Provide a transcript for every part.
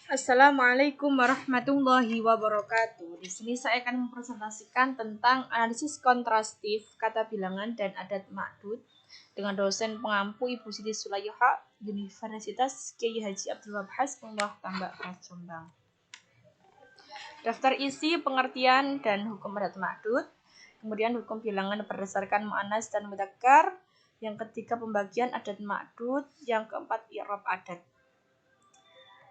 Assalamualaikum warahmatullahi wabarakatuh. Di sini saya akan mempresentasikan tentang analisis kontrastif kata bilangan dan adat ma'dud dengan dosen pengampu Ibu Siti Sulaiha, Universitas Kiai Haji Abdul Wahab Hasbullah Tambak Jombang. Daftar isi, pengertian dan hukum adat ma'dud. Kemudian hukum bilangan berdasarkan mu'annas dan mudzakkar. Yang ketiga pembagian adat ma'dud. Yang keempat i'rab adat.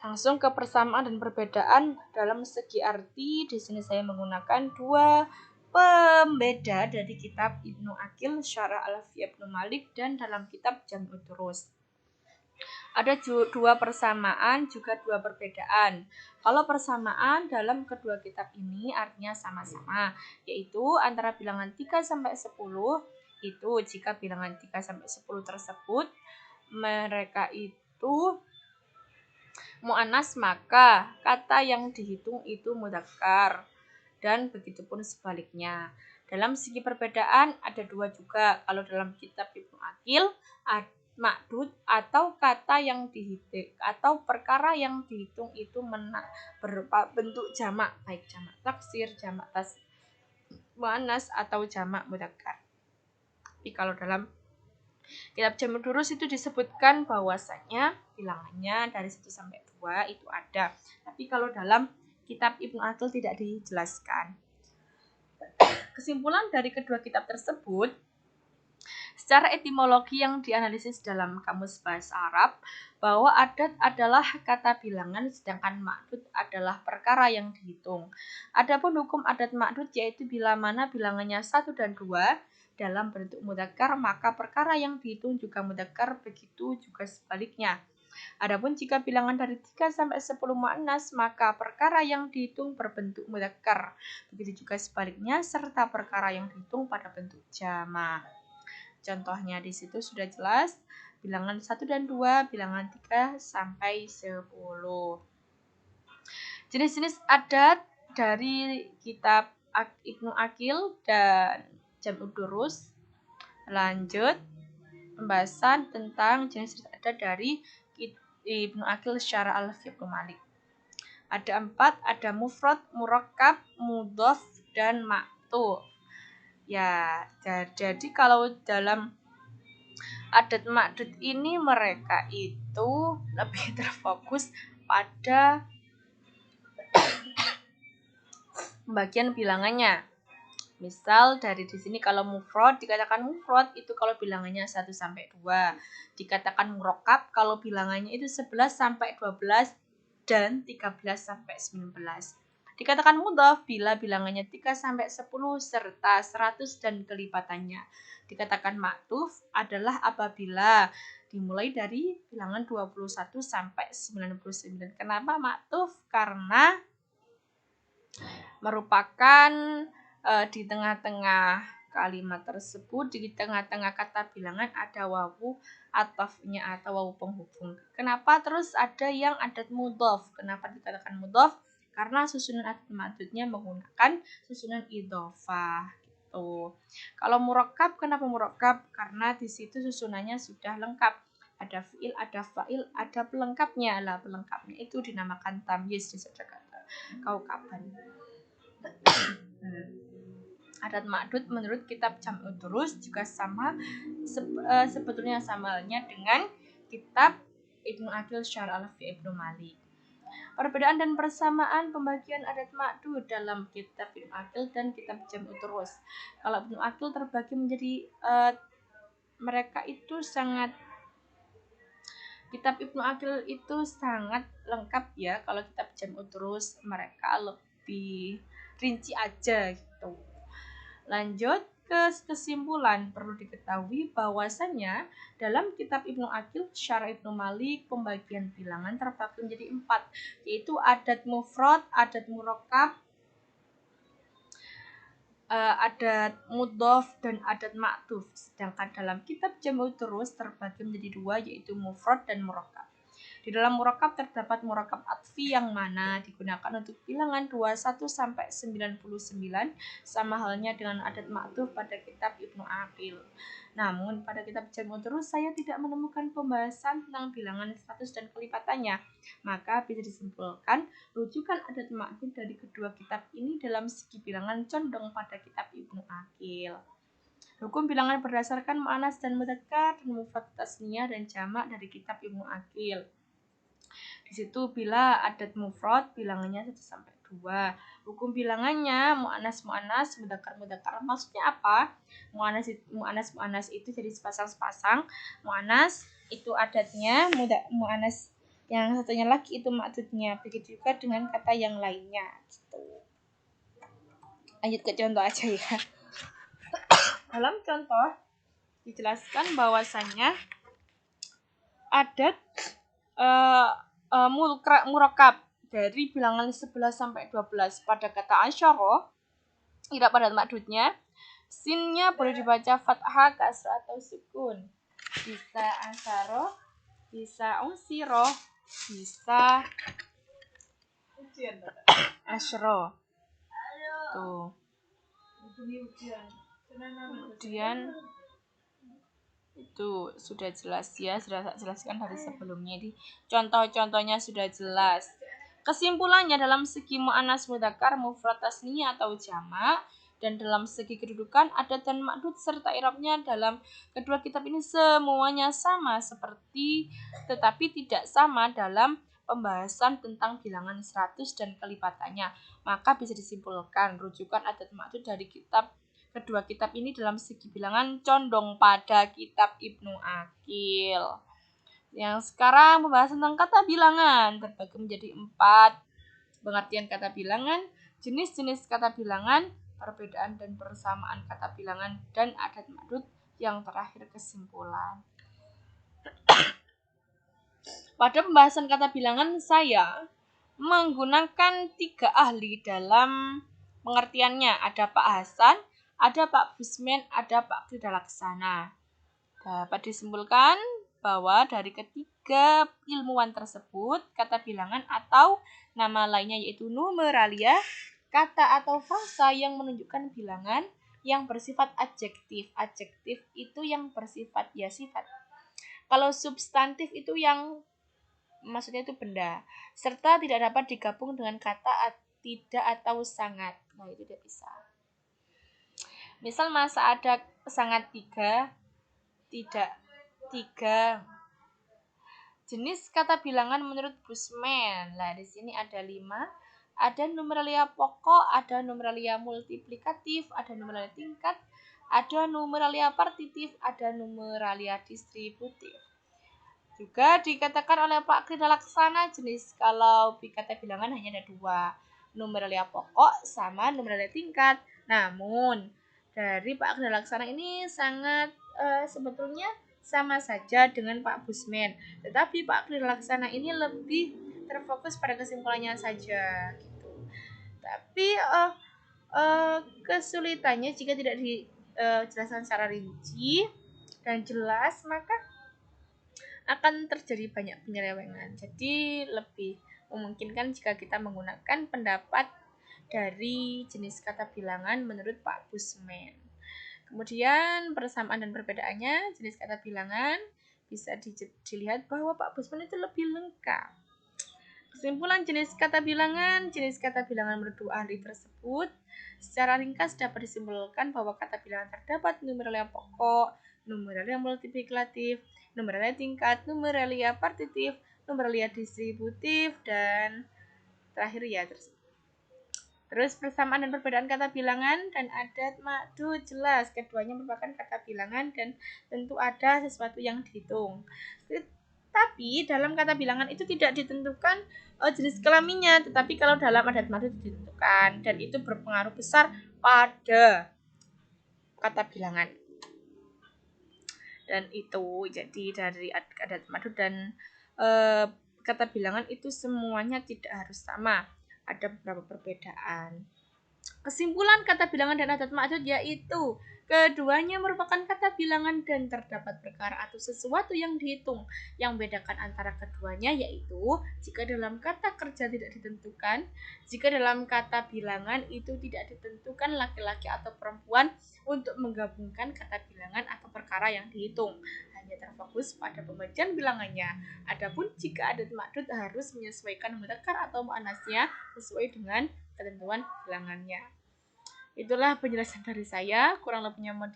Langsung ke persamaan dan perbedaan dalam segi arti. Di sini saya menggunakan dua pembeda dari kitab Ibnu Aqil, Syarah Alfiyah Ibnu Malik, dan dalam kitab Jam'ud Durus. Ada dua persamaan juga dua perbedaan. Kalau persamaan dalam kedua kitab ini artinya sama-sama, yaitu antara bilangan 3 sampai 10 itu jika bilangan 3 sampai 10 tersebut mereka itu mu'annas maka kata yang dihitung itu mudzakkar, dan begitupun sebaliknya. Dalam segi perbedaan ada dua juga. Kalau dalam kitab Ibnu Aqil ma'dud atau kata yang dihitung atau perkara yang dihitung itu berupa bentuk jamak, baik jamak taksir, jamak mu'annas atau jamak mudzakkar. Tapi kalau dalam kitab Jam'ud Durus itu disebutkan bahwasanya bilangannya dari 1 sampai 2 itu ada. Tapi kalau dalam kitab Ibnu Aqil tidak dijelaskan. Kesimpulan dari kedua kitab tersebut, secara etimologi yang dianalisis dalam Kamus Bahasa Arab, bahwa adat adalah kata bilangan sedangkan ma'dud adalah perkara yang dihitung. Adapun hukum adat ma'dud yaitu bila mana bilangannya 1 dan 2 dalam bentuk mudzakkar, maka perkara yang dihitung juga mudzakkar, begitu juga sebaliknya. Adapun jika bilangan dari 3 sampai 10 mu'annas, maka perkara yang dihitung berbentuk mudzakkar, begitu juga sebaliknya, serta perkara yang dihitung pada bentuk jamak. Contohnya di situ sudah jelas, bilangan 1 dan 2, bilangan 3 sampai 10. Jenis-jenis adat dari kitab Ibnu Aqil dan Jam'ud Durus. Lanjut pembahasan tentang jenis adat dari Ibnu Aqil Syarah Alfiyah Ibnu Malik. Ada 4, ada mufrad, murakkab, mudhof, dan ma'tuf. Ya, jadi kalau dalam adat ma'dud ini mereka itu lebih terfokus pada pembagian bilangannya. Misal dari di sini kalau mufrad dikatakan mufrad itu kalau bilangannya 1 sampai 2. Dikatakan murakkab kalau bilangannya itu 11 sampai 12 dan 13 sampai 19. Dikatakan mudhof bila bilangannya 3 sampai 10 serta 100 dan kelipatannya. Dikatakan ma'tuf adalah apabila dimulai dari bilangan 21 sampai 99. Kenapa ma'tuf? Karena merupakan di tengah-tengah kalimat tersebut, di tengah-tengah kata bilangan ada wawu atofnya atau wawu penghubung. Kenapa terus ada yang adat mudhof? Kenapa dikatakan mudhof? Karena susunan adat ma'dudnya menggunakan susunan idhofah gitu. Kalau murakkab, kenapa murakkab? Karena di situ susunannya sudah lengkap. Ada fiil, ada fa'il, ada pelengkapnya. Lah pelengkapnya itu dinamakan tamyiz di kata kaukaban. Adat ma'dud menurut kitab Jam'ud Durus juga sama sebetulnya sama halnya dengan kitab Ibnu Aqil Syarah Alfiyah Ibnu Malik. Perbedaan dan persamaan pembagian adat ma'dud dalam kitab Ibnu Aqil dan kitab Jam'ud Durus. Kalau Ibnu Aqil terbagi menjadi mereka itu sangat, kitab Ibnu Aqil itu sangat lengkap ya. Kalau kitab Jam'ud Durus mereka lebih rinci aja gitu. Lanjut ke kesimpulan, perlu diketahui bahwasanya dalam kitab Ibnu Aqil Syarah Ibnu Malik pembagian bilangan terbagi menjadi 4, yaitu adat mufrad, adat murakkab, adat mudhof, dan adat ma'tuf. Sedangkan dalam kitab Jam'ud Durus terbagi menjadi 2, yaitu mufrad dan murakkab. Di dalam murakab terdapat murakab atfi yang mana digunakan untuk bilangan 21 sampai 99 sama halnya dengan adat ma'tuf pada kitab Ibnu Aqil. Namun pada kitab Jam'u Turus saya tidak menemukan pembahasan tentang bilangan 100 dan kelipatannya. Maka bisa disimpulkan rujukan adat ma'tuf dari kedua kitab ini dalam segi bilangan condong pada kitab Ibnu Aqil. Hukum bilangan berdasarkan mu'annas dan mudzakkar dan mufrad tasniyah dan jamak dari kitab Ibnu Aqil. Di situ bila adat mufrad bilangannya 1 sampai 2. Hukum bilangannya mu'annas, mudzakkar. Maksudnya apa? Mu'annas itu jadi sepasang-sepasang. Mu'annas itu adatnya, mu'annas yang satunya lagi itu ma'dudnya. Begitu juga dengan kata yang lainnya gitu. Lanjut ke contoh aja ya. Dalam contoh dijelaskan bahwasannya adat murakab dari bilangan 11 sampai 12 pada kata asyara tidak pada maksudnya sinnya boleh dibaca fathah, kasrah atau sukun. Bisa asyara, bisa usiro, bisa asyara. Tuh. Kemudian itu sudah jelas ya, sudah saya jelaskan dari sebelumnya. Di contoh-contohnya sudah jelas. Kesimpulannya dalam segi mu'annas, mudzakkar, mufrad, tasniyah atau jamak dan dalam segi kedudukan adat dan ma'dud serta i'rabnya dalam kedua kitab ini semuanya sama seperti tetapi tidak sama dalam pembahasan tentang bilangan 100 dan kelipatannya. Maka bisa disimpulkan rujukan adat ma'dud dari kedua kitab ini dalam segi bilangan condong pada kitab Ibnu Aqil. Yang sekarang pembahasan tentang kata bilangan terbagi menjadi 4. Pengertian kata bilangan, jenis-jenis kata bilangan, perbedaan dan persamaan kata bilangan, dan adat ma'dud. Yang terakhir kesimpulan. Pada pembahasan kata bilangan saya menggunakan 3 ahli dalam pengertiannya. Ada Pak Hasan, ada Pak Busmen, ada Pak Kridalaksana. Dapat disimpulkan bahwa dari ketiga ilmuwan tersebut, kata bilangan atau nama lainnya yaitu numeralia, kata atau frasa yang menunjukkan bilangan yang bersifat adjektif. Adjektif itu yang bersifat ya sifat. Kalau substantif itu yang maksudnya itu benda, serta tidak dapat digabung dengan kata tidak atau sangat. Nah, itu tidak bisa. Misal masa ada sangat 3, tidak 3. Jenis kata bilangan menurut Busmen. Nah, di sini ada 5. Ada numeralia pokok, ada numeralia multiplikatif, ada numeralia tingkat, ada numeralia partitif, ada numeralia distributif. Juga dikatakan oleh Pak Kridalaksana jenis kalau kata bilangan hanya ada 2. Numeralia pokok sama numeralia tingkat. Namun dari Pak Kridalaksana ini sangat sebetulnya sama saja dengan Pak Busmen, tetapi Pak Kridalaksana ini lebih terfokus pada kesimpulannya saja gitu. Tapi kesulitannya jika tidak dijelaskan secara rinci dan jelas, maka akan terjadi banyak penyelewengan. Jadi lebih memungkinkan jika kita menggunakan pendapat dari jenis kata bilangan menurut Pak Busmen. Kemudian persamaan dan perbedaannya jenis kata bilangan bisa dilihat bahwa Pak Busmen itu lebih lengkap. Kesimpulan jenis kata bilangan menurut 2 ahli tersebut secara ringkas dapat disimpulkan bahwa kata bilangan terdapat numeralia pokok, numeralia multiplikatif, numeralia tingkat, numeralia partitif, numeralia distributif, dan terakhir ya Terus persamaan dan perbedaan kata bilangan dan adat ma'dud jelas keduanya merupakan kata bilangan dan tentu ada sesuatu yang dihitung. Tapi dalam kata bilangan itu tidak ditentukan jenis kelaminnya, tetapi kalau dalam adat ma'dud ditentukan dan itu berpengaruh besar pada kata bilangan. Dan itu jadi dari adat ma'dud dan kata bilangan itu semuanya tidak harus sama. Ada beberapa perbedaan. Kesimpulan kata bilangan dan adat ma'dud yaitu Keduanya merupakan kata bilangan dan terdapat perkara atau sesuatu yang dihitung. Yang membedakan antara keduanya yaitu jika dalam kata kerja tidak ditentukan, jika dalam kata bilangan itu tidak ditentukan laki-laki atau perempuan untuk menggabungkan kata bilangan atau perkara yang dihitung. Hanya terfokus pada pembagian bilangannya. Adapun jika adat ma'dud harus menyesuaikan mudzakkar atau muannasnya sesuai dengan ketentuan bilangannya. Itulah penjelasan dari saya, kurang lebihnya mohon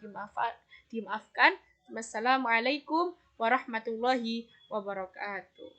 dimaafkan. Wassalamualaikum warahmatullahi wabarakatuh.